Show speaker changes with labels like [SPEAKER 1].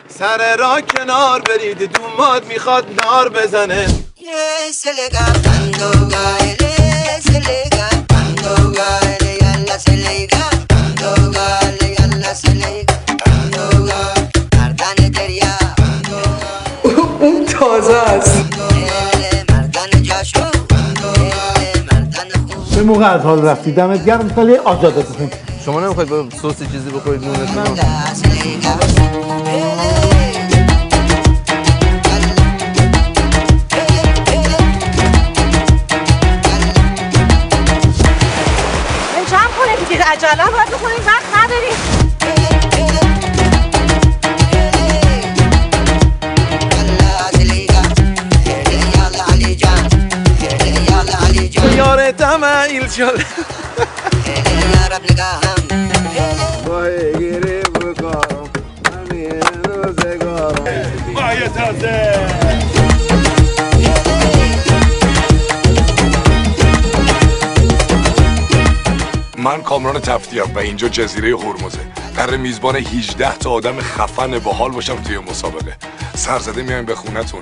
[SPEAKER 1] سر را کنار برید دوماد میخواد نار بزنه.
[SPEAKER 2] اون تازه است.
[SPEAKER 3] به موقع از حال رفتی دمت گرم. سالی آزاده بکن.
[SPEAKER 4] شما نمیخواید با سس چیزی بخورید نونتون؟
[SPEAKER 5] جمع کنه دیگه، عجله باید بکنیم، وقت نداریم.
[SPEAKER 1] یارتم ایل شد باید بکارم همین روزگارم باید تازه.
[SPEAKER 6] من کامران تفتیم و اینجا جزیره هرمزه. قرار میزبان 18 تا آدم خفن باحال باشم توی مسابقه. سرزده میایم به خونتون.